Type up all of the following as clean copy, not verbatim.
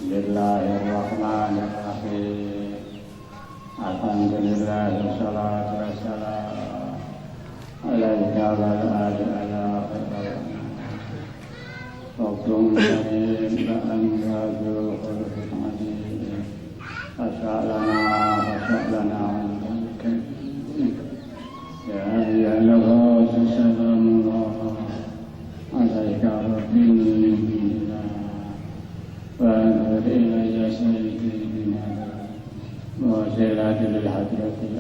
Bismillahirrahmanirrahim. Alhamdulillah wassalatu wassalamu alaika wa ala alihi Rabbum karim wa anzal khulufin adim Asya'lana Ya ayyuhallahu sallallahu alaika rabbina wa anzal ilayya sayyidina wa zilatil hadratil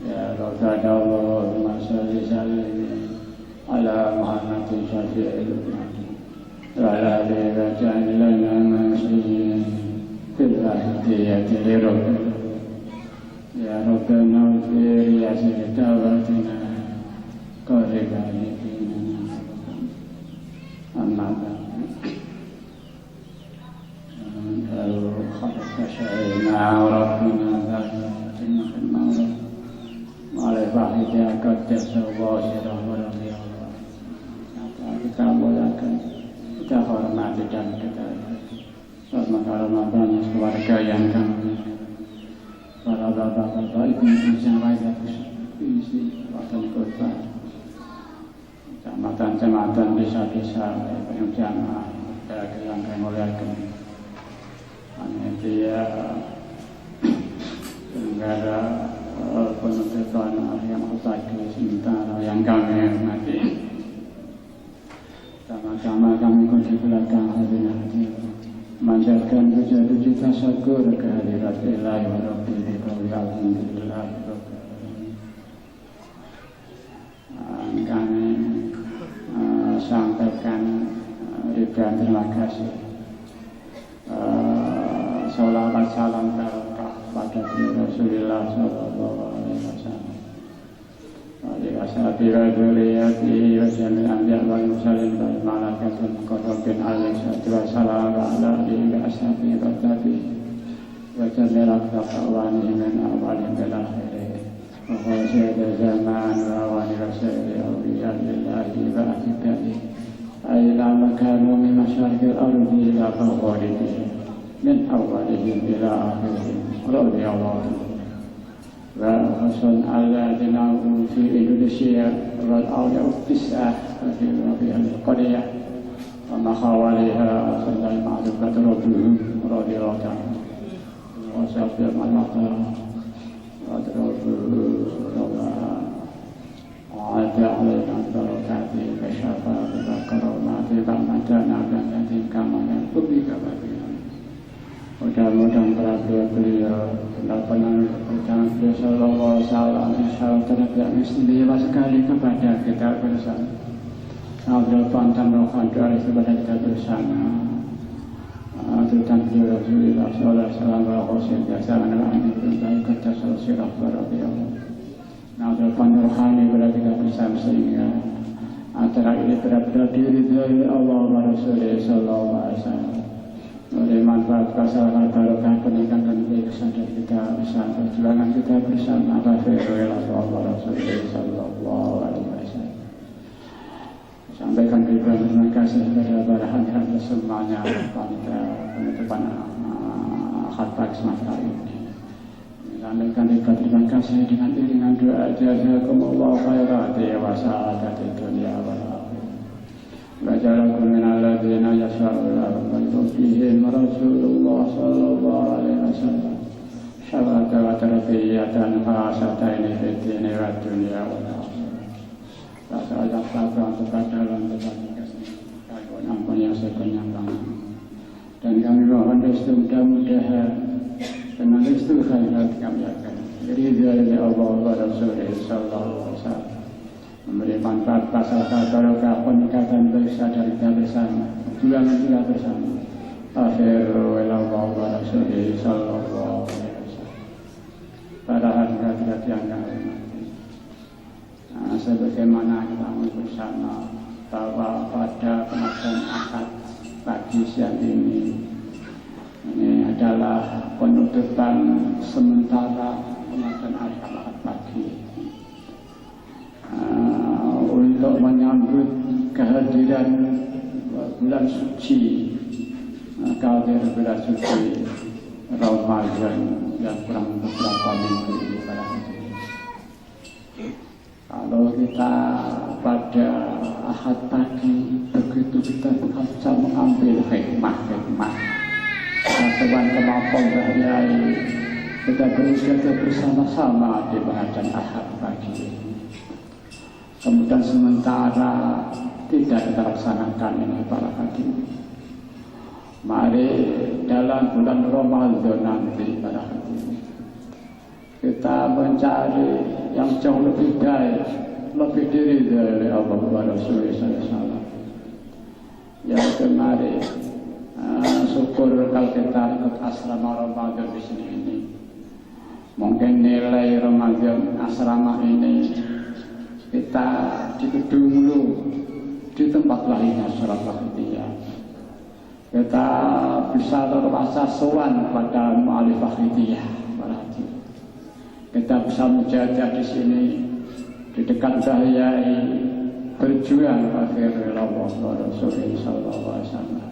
Ya Rabbana salli sallim ala Muhammadin syafi'il wa ala alihi wa ja'alna masyihin fil ahdiyati li Rabbina Ya Rabbana ufir ya sayyidina qaribatina amma al-khalqa syai'na rabbina zalatina fil ma'ruf ma'rifah ya qaddasa wa syirah wa radiyallahu kita muliakan, kita hormati dan kita hormat keluarga yang kami para bapak-bapak ibu-ibu yang lain isi kawasan kota kecamatan desa-desa yang jamaah yang kami muliakan panitia negara penuntutan yang mutakin sementara yang kami hormati sama-sama kami kunci belakang hadirat manjatkan puja-puji tasakur kehadirat ilahi wa rabbil alhamdulillah kami sampaikan ribuan terima kasih salawat salam barokah pada Rasulullah sallallahu alaihi wasallam Ashabira dzurriyyati wa jami'il anbiya wal mursalin wal malaikatil muqarrabin alaihi wassalam wa ala alihi wa ashabihi wa tabi'in wa jami'il aqwani min awwalin ila akhirih wa khasiyat zaman wa awani rasulil awliya lillahi wa ahibbihi aina makanu min masyariqil ardi ila magharibihi min awwalihim ila akhirih radhiyallahu وحسن على جنابه في إندونيسيا والأولياء التسعة في القرية وما حواليها صلى معرفة ربه رضي الله تعالى وسافر المطر وأدرك وعاد علينا بركاته كشفاء وكرامات رحمتنا التي كما ينبغي بها mudah-mudahan beliau tidak pernah berjalan beliau sallallahu alaihi wasallam insyaallah tidak istimewa sekali kepada kita bersama. Abdul Pantan rohan doa kepada kita bersama. Tentang beliau Rasulullah sallallahu alaihi wasallam wa qasid biasa anak ini baik kata sirah baradiyallahu. Abdul Pantan rohani kepada kita bersama sehingga antara ini benar-benar diridhai Allah wa Rasulullah sallallahu alaihi wasallam. Oleh manfaat kesalahan barokah peningkatan keikhlasan kita bersama perjuangan kita bersama Allah Rasulullah sallallahu alaihi wasallam. Sampaikan ribuan terima kasih kepada para hadirin semuanya pada penutupan khatbah semasa ini. Sampaikan ribuan terima kasih dengan iringan doa jazakumullahu khairan wa sa'adat dunya wal akhirah. Wajalakum minal ladzina yasha'una wa fihim Rasulullah sallallahu alaihi wasallam syarata wa tarbiyatan khasatan fid dini wad dunya wal akhirah. Rasulullah sallallahu dalam tempat ampun yang sekenyang dan kami mohon restu mudah-mudahan dengan restu khairat kami akan ridha Allah wa Rasulullah sallallahu alaihi wasallam memberi manfaat pasal barokah peningkatan dosa dari kita bersama jualan kita bersama akhiru ilallah wa rasulih sallallahu alaihi wasallam para hadirat yang kami sebagaimana kita bersama bahwa pada pengajian akad pagi siang ini adalah penutupan sementara pengajian akad pagi untuk menyambut kehadiran bulan suci Kadir bila suci Ramadan yang kurang beberapa minggu ini pada hari ini. Kalau kita pada Ahad pagi begitu kita bisa mengambil hikmah Tuhan kemampuan Bahyai kita berusaha bersama-sama di pengajian Ahad pagi. Kemudian sementara tidak terlaksanakan ini para hadirin. Mari dalam bulan Ramadan nanti para hadirin kita mencari yang jauh lebih baik, lebih diri dari Allah wa Rasulullah SAW. Yang kemarin syukur kalau kita ikut asrama Ramadan di sini ini. Mungkin nilai Ramadan asrama ini kita dituduh dulu di tempat lainnya surat Al-Fatihah. Kita bisa terpaksa sowan pada mu'alif Al-Fatihah. Kita bisa menjajah di sini di dekat Bahyai berjuang akhir Allah Rasulullah sallallahu alaihi wasallam.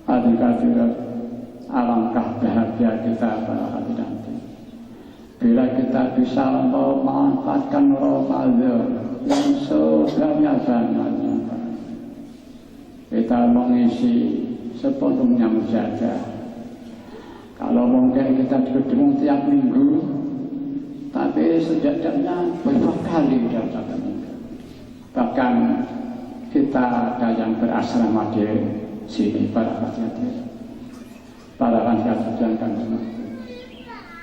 Hadirin alangkah bahagia kita para hadirin. Bila kita bisa memanfaatkan Ramadan yang sebanyak-banyaknya, kita mengisi sepenuhnya menjaga. Kalau mungkin kita duduk tiap minggu, tapi setidaknya beberapa kali dalam satu minggu. Bahkan kita ada yang berasrama di sini para hadirin, para hadirin kan.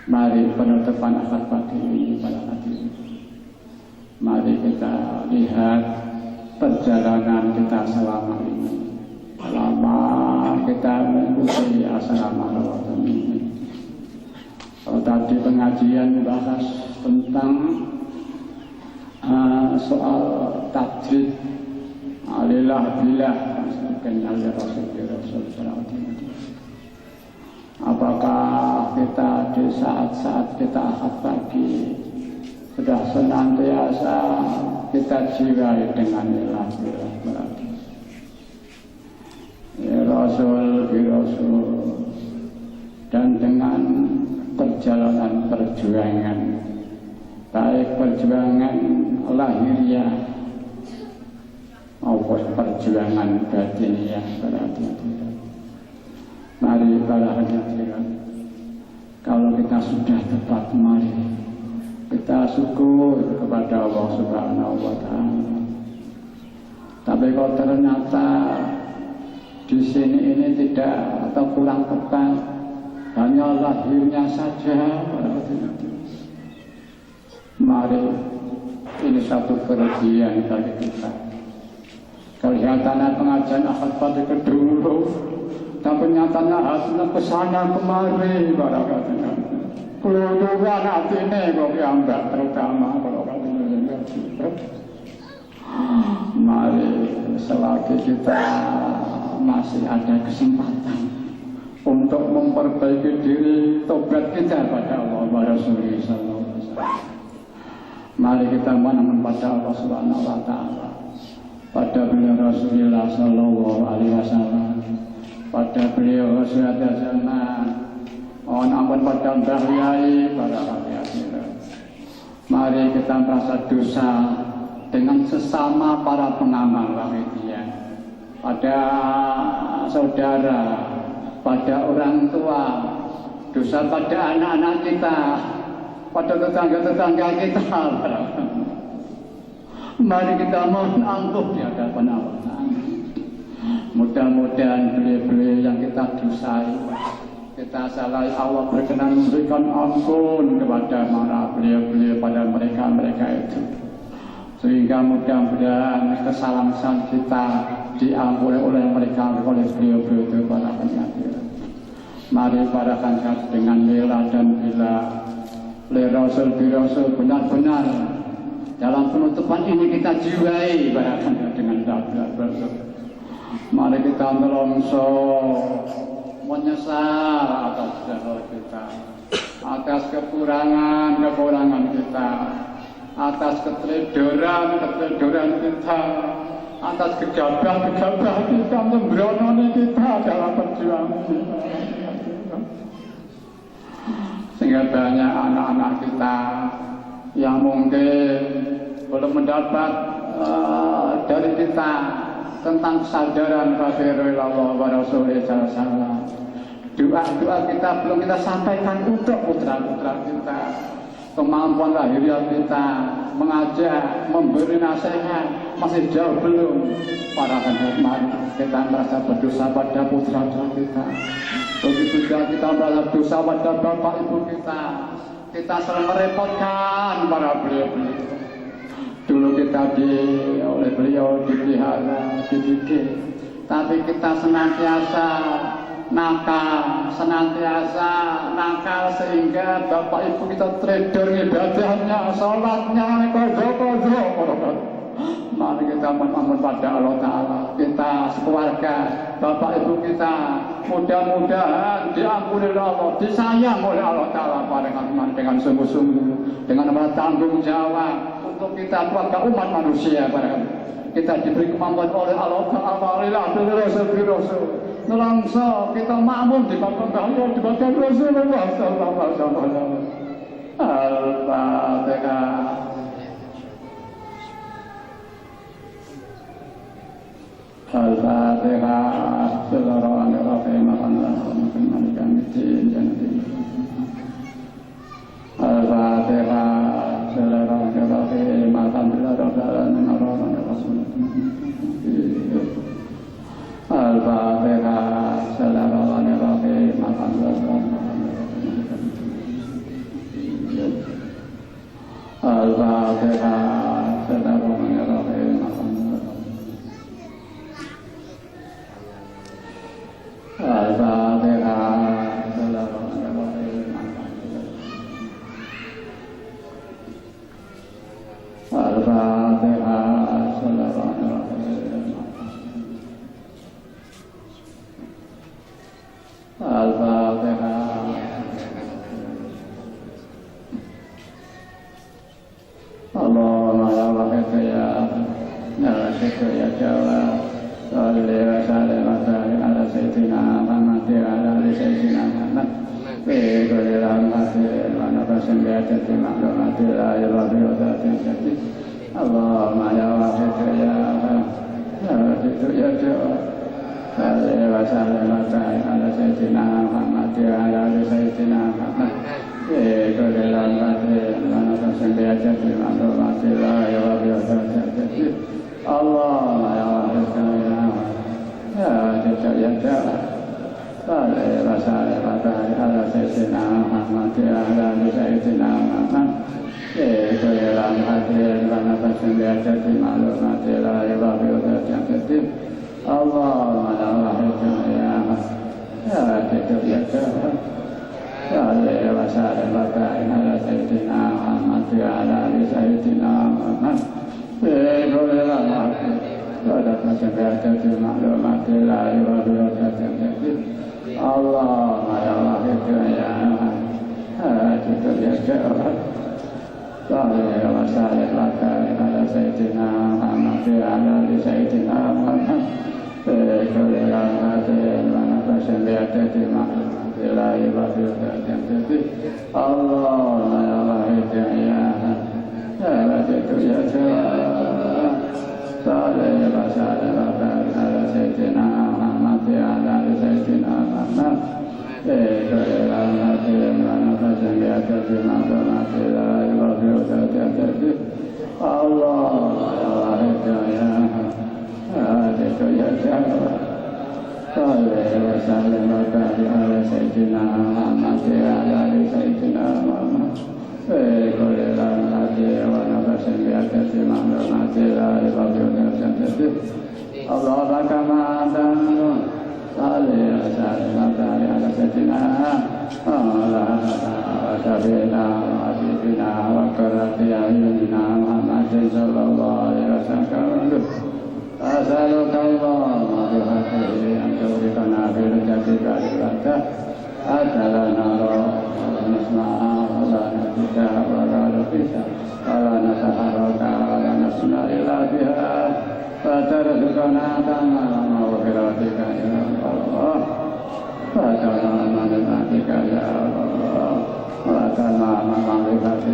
Mari penutupan akad pagi ini para hadirin. Mari kita lihat perjalanan kita selama ini. Selama kita mengikuti asrama Ramadan ini. Kalau tadi pengajian membahas tentang soal tajwid alilah bilah sebagainya oleh Rasul. Apakah kita di saat-saat kita akad pagi sudah senantiasa kita jiwai dengan ilah berarti ya Rasul dan dengan perjalanan perjuangan baik perjuangan lahiriah maupun perjuangan batiniah berarti. Mari para hadirin, kalau kita sudah tepat, mari kita syukur kepada Allah Subhanahu wa Ta'ala. Tapi kalau ternyata di sini ini tidak atau kurang tepat, hanya lahirnya saja, mari ini satu kerugian bagi kita. Kelihatannya pengajian akad pagi kedua, tapi nyatanya hasilnya kesana kemari para hadirin. Keluar hati ini kok yang terutama kalau hadirin. Mari selagi kita masih ada kesempatan untuk memperbaiki diri, tobat kita pada Allah wa Rasulullah sallallahu alaihi wasallam. Mari kita mohon pada Allah Subhanahu wa Ta'ala, pada beliau Rasulullah sallallahu alaihi wasallam, pada beliau Rasulullah zaman, mohon ampun pada Bahyai para hadirin. Mari kita merasa dosa dengan sesama para pengamal Wahidiyah, pada saudara, pada orang tua, dosa pada anak-anak kita, pada tetangga-tetangga kita. Mari kita mohon ampun di hadapan Allah. Mudah-mudahan beliau-beliau yang kita dosai, kita salah, Allah berkenan memberikan ampun kepada para beliau-beliau pada mereka itu, sehingga mudah-mudahan kesalahan kita diampuni oleh mereka, oleh beliau-beliau itu para hadirin. Mari para hadirin dengan lila dan bila Rasul benar-benar dalam penutupan ini kita jiwai para hadirin dengan benar-benar. Mari kita melongso menyesal atas dosa kita, atas kekurangan kita, atas keteledoran kita, atas gegabah kita, sembrono kita dalam Sehingga banyak anak-anak kita yang mungkin belum mendapat dari kita tentang kesadaran Rasulullah wa Rasulullah. Doa-doa kita belum kita sampaikan untuk putra-putra kita, kemampuan lahiriah kita, mengajak, memberi nasihat masih jauh belum. Para hadirin kita merasa berdosa pada putra-putra kita. Begitu juga kita merasa dosa pada bapak ibu kita. Kita sering merepotkan para beliau-beliau. Dulu kita oleh beliau dipelihara, dididik, tapi kita senantiasa nakal sehingga bapak ibu kita trader ibadahnya, sholatnya, kodo-kodo. Mari kita mohon pada Allah Ta'ala, kita sekeluarga, bapak ibu kita, mudah-mudahan diampuni oleh Allah, disayang oleh Allah Ta'ala dengan sungguh-sungguh, dengan bertanggung jawab untuk kita keluarga umat manusia. Kita diberi kemampuan oleh Allah Ta'ala, nelangsa kita makmum di bawah Allah, di bawah Rasulullah sallallahu alaihi wasallam. Al-Fatihah. Al-Fatihah. Bismillahirrahmanirrahim. Al-Fatihah. Bismillahirrahmanirrahim. Al-Fatihah. Bismillahirrahmanirrahim. Al-Fatihah. Bismillahirrahmanirrahim.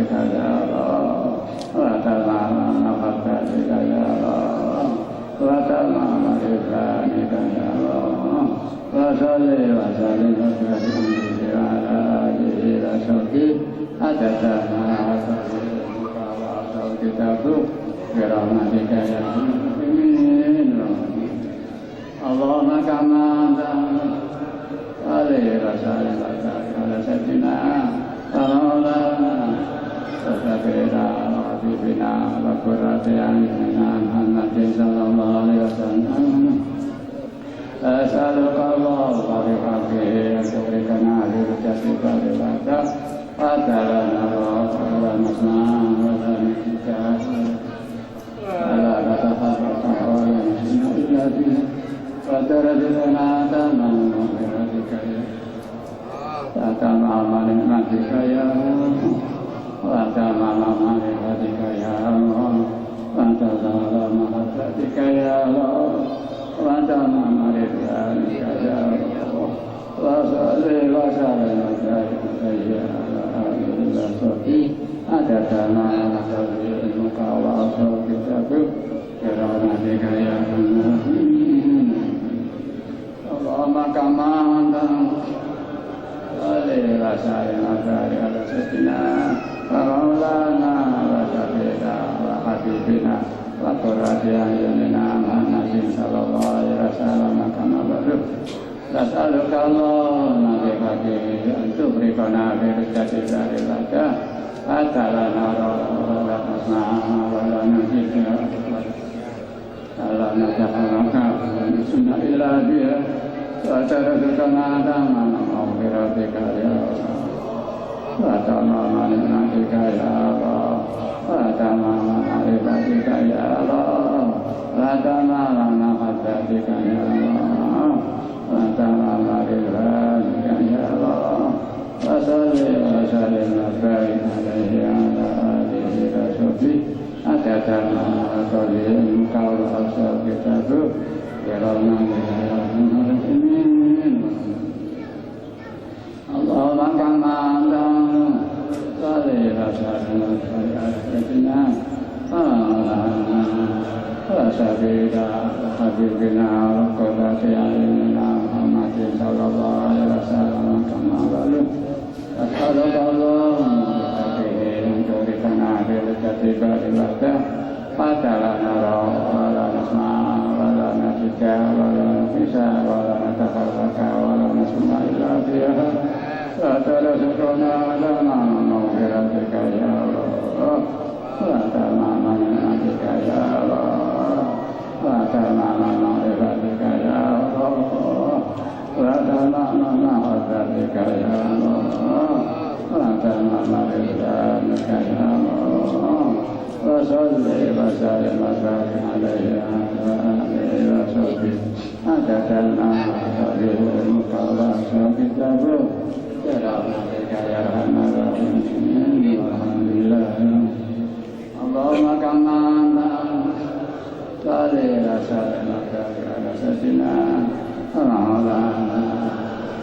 rahmatika ya Allah wa tamam mahabbatika ya Allah wa tamam ridwanika ya Allah wa salli wa sallim wa sallim ala alihi wa sahbihi adada ma ta'lamuka wa ta'lamu bi rahmatika ya Allahumma kama alaihi wasallam ala sayyidina wa maulana wa sabina wa habibina wa qurrati a'yunina Muhammadin sallallahu alaihi wasallam as'aluka Allah wa bihamdihi an tukrikana bi rujasika bi badak wa ta'alana wa nasma'a wa ta'alika ala natahafaka wa la nusina illa bihi وترجلنا تمام مغفرتك وتمام نعمتك يا الله وتمام معرفتك يا الله وتمام محبتك يا الله وتمام رضوانك يا الله وصل وسلم عليك يا الله عدد ما نقضي علمك وأصل كتابك برحمتك يا الله Allahumma kama anta alaihi wa sallim ala sayyidina wa maulana wa sabina wa habibina wa qurrati a'yunina Muhammadin sallallahu alaihi wasallam kama ba'du nas'aluka Allahumma bi haqqihi an tukrikana bi rizqika laka atala nara wa la tasma'a wa la nahidka ala nataharaka sunna ila biha وترزقنا تمام مغفرتك يا الله وتمام نعمتك يا الله وتمام معرفتك يا الله وتمام محبتك يا الله وتمام رضوانك يا الله وصل وسلم وبارك عليه وعلى آله وصحبه عدد ما قضي علمك وأحصى كتابك برحمتك يا أرحم الراحمين اللهم كما صل وسلم على سيدنا وسبينا وحبيبنا وقرة أعيننا محمد صلى الله عليه وسلم كما قال أسألك اللهم بحقه أن تورثنا برزقك بالبركة حتى لا نرى ولا نسمع ولا نتجا ولا نفسا ولا نتفرق ولا نسمع إلا فيها وترزقنا تمام مغفرتك يا الله وتمام نعمتك يا الله وتمام معرفتك يا الله وتمام محبتك يا الله وتمام رضوانك يا الله وصل وسلم وبارك عليه وعلى آله وصحبه عدد ما قضي علمك وأحصى كتابك برحمتك يا أرحم الراحمين والحمد لله اللهم كما صل وسلم وبارك على سيدنا ومولانا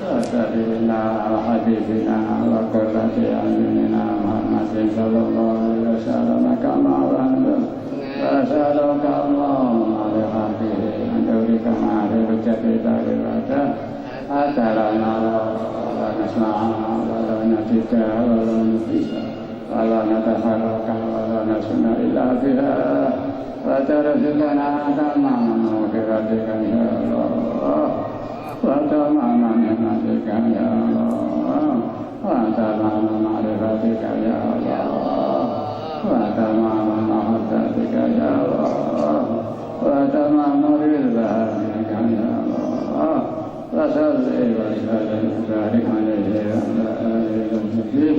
وسبيلنا وحبيبنا وقرة أعيننا محمد صلى الله عليه وسلم كما وعدت وأسألك اللهم بحقه أن تورثنا برزقك بالبركة حتى لا نرى ولا نسمع ولا نتجا ولا نفس ولا نتحرك ولا نسمع إلا بها وترزقنا تمام مغفرتك يا الله وتمام نعمتك يا الله وتمام معرفتك يا الله وتمام محبتك يا الله وتمام رضوانك يا الله وصل وسلم وبارك عليه وعلى آله وصحبه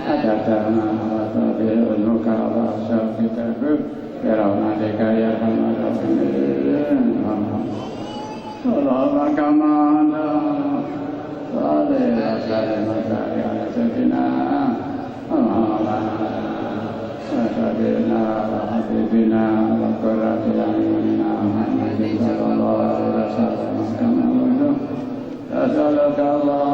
عدد ما قضي علمك وأحصى كتابك برحمتك يا أرحم الراحمين اللهم كما صل وسلم وبارك على سيدنا ومولانا وسيدنا وحبيبنا وقرة أعيننا محمد صلى الله عليه وسلم كما قلت أسألك الله